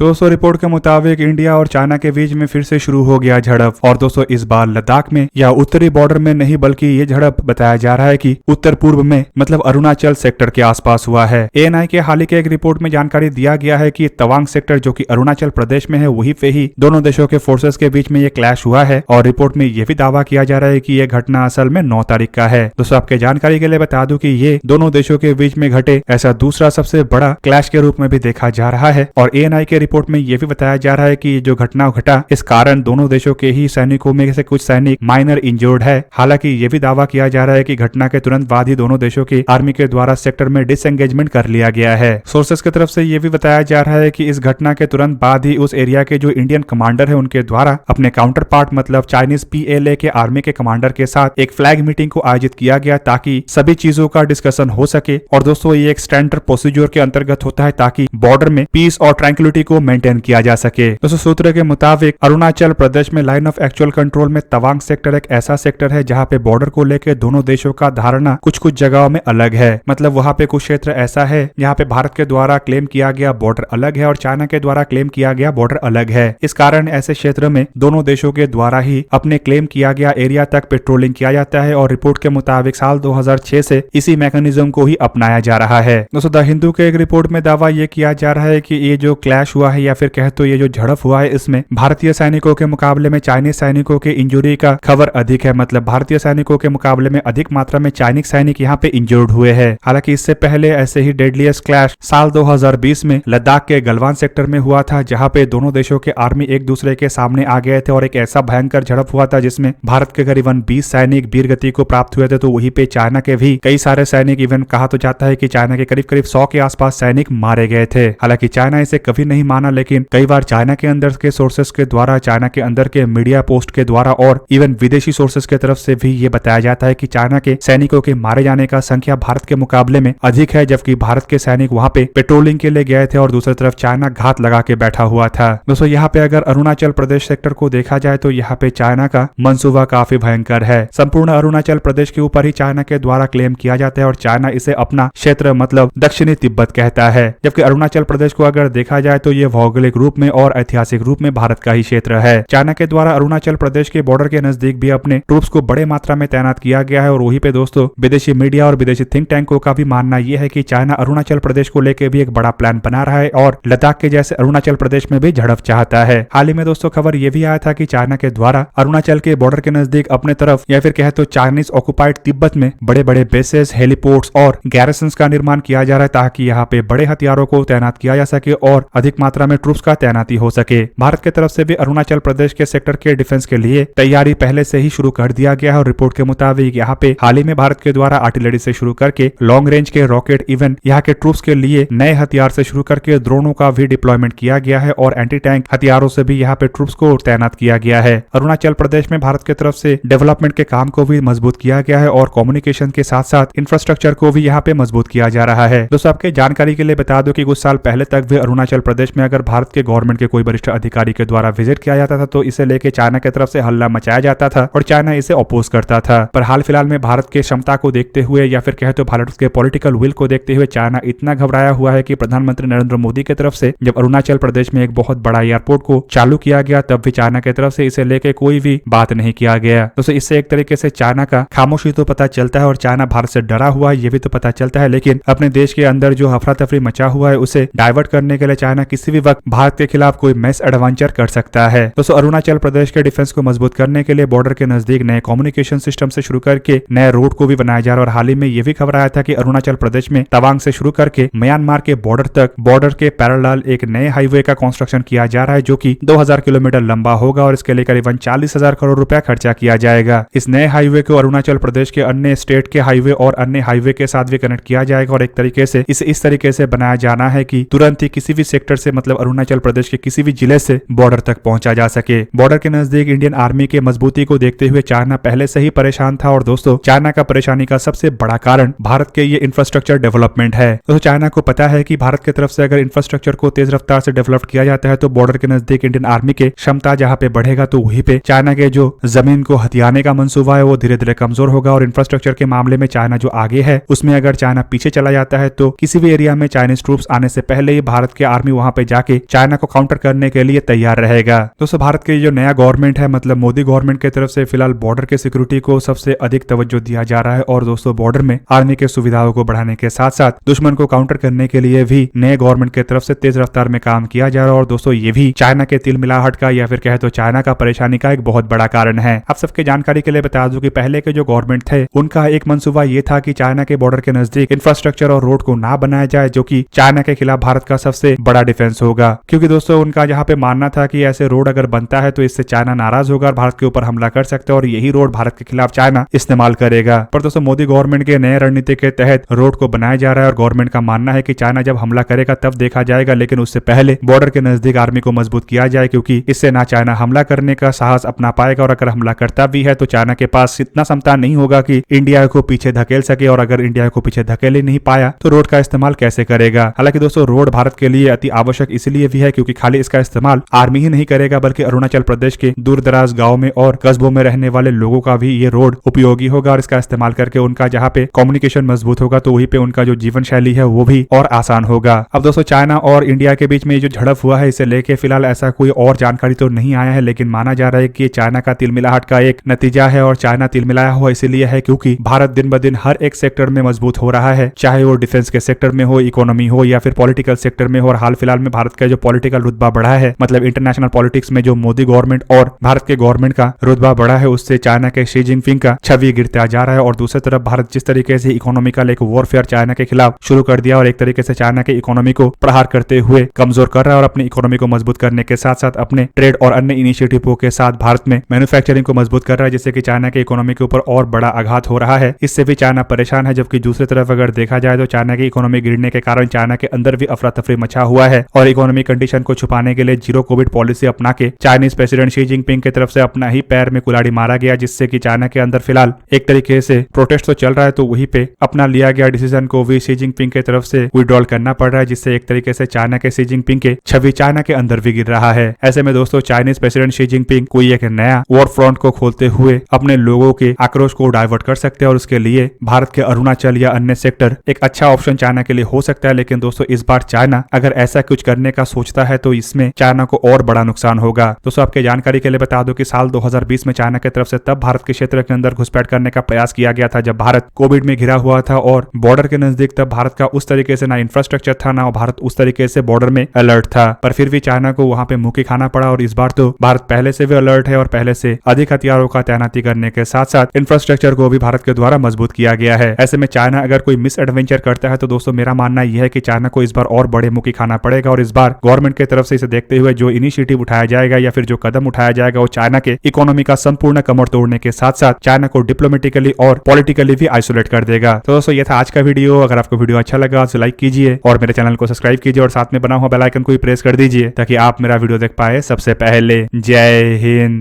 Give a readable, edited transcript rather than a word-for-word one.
तो दोस्तों रिपोर्ट के मुताबिक इंडिया और चाइना के बीच में फिर से शुरू हो गया झड़प। और दोस्तों इस बार लद्दाख में या उत्तरी बॉर्डर में नहीं बल्कि ये झड़प बताया जा रहा है कि उत्तर पूर्व में मतलब अरुणाचल सेक्टर के आसपास हुआ है। एएनआई के हाल ही के एक रिपोर्ट में जानकारी दिया गया है कि तवांग सेक्टर जो कि अरुणाचल प्रदेश में है वहीं पे ही दोनों देशों के फोर्सेस के बीच में ये क्लैश हुआ है। और रिपोर्ट में ये भी दावा किया जा रहा है कि यह घटना असल में 9 तारीख का है। दोस्तों आपके जानकारी के लिए बता दूं कि ये दोनों देशों के बीच में घटे ऐसा दूसरा सबसे बड़ा क्लैश के रूप में भी देखा जा रहा है। और एएनआई के रिपोर्ट में यह भी बताया जा रहा है कि जो घटना घटा इस कारण दोनों देशों के ही सैनिकों में से कुछ सैनिक माइनर इंजर्ड है। हालांकि यह भी दावा किया जा रहा है कि घटना के तुरंत बाद ही दोनों देशों की आर्मी के द्वारा सेक्टर में डिसएंगेजमेंट कर लिया गया है। सोर्सेस की तरफ से यह भी बताया जा रहा है कि इस घटना के तुरंत बाद ही उस एरिया के जो इंडियन कमांडर है उनके द्वारा अपने काउंटर पार्ट मतलब चाइनीज PLA के आर्मी के कमांडर के साथ एक फ्लैग मीटिंग को आयोजित किया गया ताकि सभी चीजों का डिस्कशन हो सके। और दोस्तों ये एक स्टैंडर्ड प्रोसीजर के अंतर्गत होता है ताकि बॉर्डर में पीस और ट्रैंक्विलिटी को मेंटेन किया जा सके। दोस्तों सूत्र के मुताबिक अरुणाचल प्रदेश में लाइन ऑफ एक्चुअल कंट्रोल में तवांग सेक्टर एक ऐसा सेक्टर है जहां पे बॉर्डर को लेकर दोनों देशों का धारणा कुछ कुछ जगहों में अलग है। मतलब वहां पे कुछ क्षेत्र ऐसा है जहां पे भारत के द्वारा क्लेम किया गया बॉर्डर अलग है और चाइना के द्वारा क्लेम किया गया बॉर्डर अलग है। इस कारण ऐसे क्षेत्र में दोनों देशों के द्वारा ही अपने क्लेम किया गया एरिया तक पेट्रोलिंग किया जाता है। और रिपोर्ट के मुताबिक साल 2006 से इसी मैकेनिज्म को ही अपनाया जा रहा है। दोस्तों द हिंदू के एक रिपोर्ट में दावा ये किया जा रहा है कि ये जो क्लैश हुआ है या फिर कहे तो ये जो झड़प हुआ है इसमें भारतीय सैनिकों के मुकाबले में चाइनीज सैनिकों के इंजरी का खबर अधिक है। मतलब भारतीय सैनिकों के मुकाबले में अधिक मात्रा में चाइनीज सैनिक यहाँ पे इंजर्ड हुए हैं। हालांकि इससे पहले ऐसे ही डेडलीस्ट क्लैश साल 2020 में लद्दाख के गलवान सेक्टर में हुआ था जहाँ पे दोनों देशों के आर्मी एक दूसरे के सामने आ गए थे और एक ऐसा भयंकर झड़प हुआ था जिसमें भारत के करीबन 20 सैनिक वीर गति को प्राप्त हुए थे। तो वहीं पे चाइना के भी कई सारे सैनिक इवन कहा तो जाता है कि चाइना के करीब करीब 100 के आसपास सैनिक मारे गए थे। हालांकि चाइना इसे कभी नहीं माना लेकिन कई बार चाइना के अंदर के सोर्सेस के द्वारा चाइना के अंदर के मीडिया पोस्ट के द्वारा और इवन विदेशी सोर्सेस के तरफ से भी ये बताया जाता है कि चाइना के सैनिकों के मारे जाने का संख्या भारत के मुकाबले में अधिक है जबकि भारत के सैनिक वहां पे पेट्रोलिंग के लिए गए थे और दूसरी तरफ चाइना घात लगा के बैठा हुआ था। दोस्तों यहाँ पे अगर अरुणाचल प्रदेश सेक्टर को देखा जाए तो यहाँ पे चाइना का मंसूबा काफी भयंकर है। संपूर्ण अरुणाचल प्रदेश के ऊपर ही चाइना के द्वारा क्लेम किया जाता है और चाइना इसे अपना क्षेत्र मतलब दक्षिणी तिब्बत कहता है। जबकि अरुणाचल प्रदेश को अगर देखा जाए तो ये भौगोलिक रूप में और ऐतिहासिक रूप में भारत का ही क्षेत्र है। चाइना के द्वारा अरुणाचल प्रदेश के बॉर्डर के नजदीक भी अपने ट्रूप्स को बड़े मात्रा में तैनात किया गया है। और वहीं पे दोस्तों विदेशी मीडिया और विदेशी थिंक टैंकों का भी मानना यह है कि चाइना अरुणाचल प्रदेश को लेकर भी एक बड़ा प्लान बना रहा है और लद्दाख के जैसे अरुणाचल प्रदेश में भी झड़प चाहता है। हाल ही में दोस्तों खबर यह भी आया था कि चाइना के द्वारा अरुणाचल के बॉर्डर के नजदीक अपने तरफ या फिर कहे तो चाइनीज ऑक्युपाइड तिब्बत में बड़े बड़े बेसेस, हेलीपोर्ट्स और गैरिसन्स का निर्माण किया जा रहा है ताकि यहाँ पे बड़े हथियारों को तैनात किया जा सके और अधिक मात्रा में ट्रूप्स का तैनाती हो सके। भारत की तरफ से भी अरुणाचल प्रदेश के सेक्टर के डिफेंस के लिए तैयारी पहले से ही शुरू कर दिया गया है। और रिपोर्ट के मुताबिक यहाँ पे हाल ही में भारत के द्वारा आर्टिलरी से शुरू करके लॉन्ग रेंज के रॉकेट इवन यहाँ के ट्रूप्स के लिए नए हथियार से शुरू करके ड्रोनों का भी डिप्लॉयमेंट किया गया है और एंटी टैंक हथियारों से भी यहाँ पे ट्रूप्स को तैनात किया गया है। अरुणाचल प्रदेश में भारत की तरफ से डेवलपमेंट के काम को भी मजबूत किया गया है और कम्युनिकेशन के साथ साथ इंफ्रास्ट्रक्चर को भी यहाँ पे मजबूत किया जा रहा है। दोस्तों आपके जानकारी के लिए बता दो कि कुछ साल पहले तक भी अरुणाचल प्रदेश में अगर भारत के गवर्नमेंट के कोई वरिष्ठ अधिकारी के द्वारा विजिट किया जाता था तो इसे लेके चाइना की तरफ से हल्ला मचाया जाता था और चाइना इसे अपोज करता था। पर हाल फिलहाल में भारत के क्षमता को देखते हुए या फिर कहे तो भारत के पॉलिटिकल विल को देखते हुए चाइना इतना घबराया हुआ है कि प्रधानमंत्री नरेंद्र मोदी की तरफ से जब अरुणाचल प्रदेश में एक बहुत बड़ा एयरपोर्ट को चालू किया गया तब भी चाइना की तरफ से इसे लेके कोई भी बात नहीं किया गया। दोस्तों इससे एक तरीके से चाइना का खामोशी तो पता चलता है और चाइना भारत से डरा हुआ है ये भी तो पता चलता है। लेकिन अपने देश के अंदर जो हफरा तफरी मचा हुआ है उसे डाइवर्ट करने के लिए चाइना किसी भी वक्त भारत के खिलाफ कोई मैस एडवेंचर कर सकता है। दोस्तों अरुणाचल प्रदेश के डिफेंस को मजबूत करने के लिए बॉर्डर के नजदीक नए कम्युनिकेशन सिस्टम से शुरू करके नए रोड को भी बनाया जा रहा है। और हाल ही में यह भी खबर आया था कि अरुणाचल प्रदेश में तवांग से शुरू करके म्यांमार के बॉर्डर तक बॉर्डर के पैरेलल एक नए हाईवे का कंस्ट्रक्शन किया जा रहा है जो कि 2000 किलोमीटर लंबा होगा और इसके लिए करीबन 40,000 करोड़ रुपया खर्चा किया जाएगा। इस नए हाईवे को अरुणाचल प्रदेश के अन्य स्टेट के हाईवे और अन्य हाईवे के साथ भी कनेक्ट किया जाएगा और एक तरीके से इसे इस तरीके से बनाया जाना है कि तुरंत ही किसी भी सेक्टर से मतलब अरुणाचल प्रदेश के किसी भी जिले से बॉर्डर तक पहुंचा जा सके। बॉर्डर के नजदीक इंडियन आर्मी के मजबूती को देखते हुए चाइना पहले से ही परेशान था और दोस्तों चाइना का परेशानी का सबसे बड़ा कारण भारत के ये इंफ्रास्ट्रक्चर डेवलपमेंट है। दोस्तों चाइना को पता है कि भारत की तरफ से अगर इंफ्रास्ट्रक्चर को तेज रफ्तार से डेवलप किया जाता है तो बॉर्डर के नजदीक इंडियन आर्मी के क्षमता जहां पे बढ़ेगा तो वहीं पे चाइना के जो जमीन को हथियाने का मंसूबा है वो धीरे धीरे कमजोर होगा। और इंफ्रास्ट्रक्चर के मामले में चाइना जो आगे है उसमें अगर चाइना पीछे चला जाता है तो किसी भी एरिया में चाइनीज ट्रूप्स आने से पहले ही भारत के आर्मी वहां पे जाके चाइना को काउंटर करने के लिए तैयार रहेगा। दोस्तों भारत के जो नया गवर्नमेंट है मतलब मोदी गवर्नमेंट की तरफ से फिलहाल बॉर्डर के सिक्योरिटी को सबसे अधिक तवज्जो दिया जा रहा है और दोस्तों बॉर्डर में आर्मी के सुविधाओं को बढ़ाने के साथ साथ दुश्मन को काउंटर करने के लिए भी नए गवर्नमेंट की तरफ से तेज रफ्तार में काम किया जा रहा है। और दोस्तों ये भी चाइना के तिलमिलाहट का या फिर कहे तो चाइना का परेशानी का एक बहुत बड़ा कारण है। आप सबके जानकारी के लिए बता दूं कि पहले के जो गवर्नमेंट थे उनका एक मंसूबा ये था कि चाइना के बॉर्डर के नजदीक इंफ्रास्ट्रक्चर और रोड को ना बनाया जाए जो कि चाइना के खिलाफ भारत का सबसे बड़ा डिफेंस होगा, क्योंकि दोस्तों उनका यहाँ पे मानना था कि ऐसे रोड अगर बनता है तो इससे चाइना नाराज होगा और भारत के ऊपर हमला कर सकता है और यही रोड भारत के खिलाफ चाइना इस्तेमाल करेगा। पर दोस्तों मोदी गवर्नमेंट के नए रणनीति के तहत रोड को बनाया जा रहा है और गवर्नमेंट का मानना है कि चाइना जब हमला करेगा तब देखा जाएगा, लेकिन उससे पहले बॉर्डर के नजदीक आर्मी को मजबूत किया जाए, क्योंकि इससे ना चाइना हमला करने का साहस अपना पाएगा और अगर हमला करता भी है तो चाइना के पास इतना क्षमता नहीं होगा कि इंडिया को पीछे धकेल सके, और अगर इंडिया को पीछे धकेल ही नहीं पाया तो रोड का इस्तेमाल कैसे करेगा। हालांकि दोस्तों रोड भारत के लिए अति आवश्यक इसलिए भी है क्योंकि खाली इसका इस्तेमाल आर्मी ही नहीं करेगा बल्कि अरुणाचल प्रदेश के दूर दराज गाँव में और कस्बों में रहने वाले लोगों का भी ये रोड उपयोगी होगा और इसका इस्तेमाल करके उनका जहाँ पे कम्युनिकेशन मजबूत होगा तो वहीं पे उनका जो जीवन शैली है वो भी और आसान होगा। अब दोस्तों चाइना और इंडिया के बीच में जो झड़प हुआ है इसे लेके फिलहाल ऐसा कोई और जानकारी तो नहीं आया है, लेकिन माना जा रहा है कि चाइना का तिलमिलाहट का एक नतीजा है और चाइना तिलमिलाया हुआ इसलिए है क्योंकि भारत दिन ब दिन हर एक सेक्टर में मजबूत हो रहा है, चाहे वो डिफेंस के सेक्टर में हो, इकोनॉमी हो या फिर पॉलिटिकल सेक्टर में हो। और हाल फिलहाल में भारत का जो पॉलिटिकल रुतबा बढ़ा है मतलब इंटरनेशनल पॉलिटिक्स में जो मोदी गवर्नमेंट और भारत के गवर्नमेंट का रुतबा बढ़ा है उससे चाइना के शी जिनपिंग का छवि गिरता जा रहा है। और दूसरी तरफ भारत जिस तरीके से इकोनॉमिकल एक वॉरफेयर चाइना के खिलाफ शुरू कर दिया और एक तरीके से चाइना के इकोनॉमी को प्रहार करते हुए कमजोर कर रहा है और अपनी इकोनॉमी को मजबूत करने के साथ साथ अपने ट्रेड और अन्य इनिशिएटिवों के साथ भारत में मैन्युफैक्चरिंग को मजबूत कर रहा है, जिससे कि चाइना के इकोनॉमी के ऊपर और बड़ा आघात हो रहा है। इससे भी चाइना परेशान है। जबकि दूसरी तरफ अगर देखा जाए तो चाइना की इकोनॉमी गिरने के कारण चाइना के अंदर भी अफरा तफरी मचा हुआ है और इकोनॉमी कंडीशन को छुपाने के लिए जीरो कोविड पॉलिसी अपना के चाइनीज प्रेसिडेंट शी जिनपिंग की तरफ से अपना ही पैर में कुल्हाड़ी मारा गया, जिससे कि चाइना के अंदर फिलहाल एक तरीके से प्रोटेस्ट तो चल रहा है तो वहीं पे अपना लिया गया डिसीजन को भी शी जिनपिंग की तरफ से विड्रॉल करना पड़ रहा है, जिससे एक तरीके से चाइना के शी जिनपिंग के छवि चाइना के अंदर भी गिर रहा है। ऐसे में दोस्तों चाइनीज प्रेसिडेंट शी जिनपिंग कोई एक नया वॉर फ्रंट को खोलते हुए अपने लोगों के आक्रोश को डाइवर्ट कर सकते हैं और उसके लिए भारत के अरुणाचल या अन्य सेक्टर एक अच्छा ऑप्शन चाइना के लिए हो सकता है। लेकिन दोस्तों इस बार चाइना अगर ऐसा कुछ करने का सोचता है तो इसमें चाइना को और बड़ा नुकसान होगा। दोस्तों आपके जानकारी के लिए बता दो कि साल 2020 में चाइना की तरफ से तब भारत के क्षेत्र के अंदर घुसपैठ करने का प्रयास किया गया था जब भारत कोविड में घिरा हुआ था और बॉर्डर के नजदीक तब भारत का उस तरीके से ना इंफ्रास्ट्रक्चर था ना भारत उस तरीके से बॉर्डर में अलर्ट था, पर फिर भी चाइना को वहां पे मुंह खाना पड़ा। और इस बार तो भारत पहले से भी अलर्ट है और पहले से अधिक हथियारों का तैनाती करने के साथ साथ इंफ्रास्ट्रक्चर को भी भारत के द्वारा मजबूत किया गया है। ऐसे में चाइना अगर कोई मिस एडवेंचर करता है तो दोस्तों मेरा मानना यह है कि चाइना को इस बार और बड़े मुंह खाना पड़ेगा और इस बार गवर्नमेंट की तरफ से इसे देखते हुए जो इनिशिएटिव उठाया जाएगा या फिर जो कदम उठाया जाएगा वो चाइना के इकोनॉमी का संपूर्ण कमर तोड़ने के साथ साथ चाइना को डिप्लोमेटिकली और पॉलिटिकली भी आइसोलेट कर देगा। तो दोस्तों ये था आज का वीडियो। अगर आपको वीडियो अच्छा लगा तो लाइक कीजिए और मेरे चैनल को सब्सक्राइब कीजिए और साथ में बना हुआ बेल आइकन को भी प्रेस कर दीजिए ताकि आप मेरा वीडियो देख पाए सबसे पहले। जय हिंद।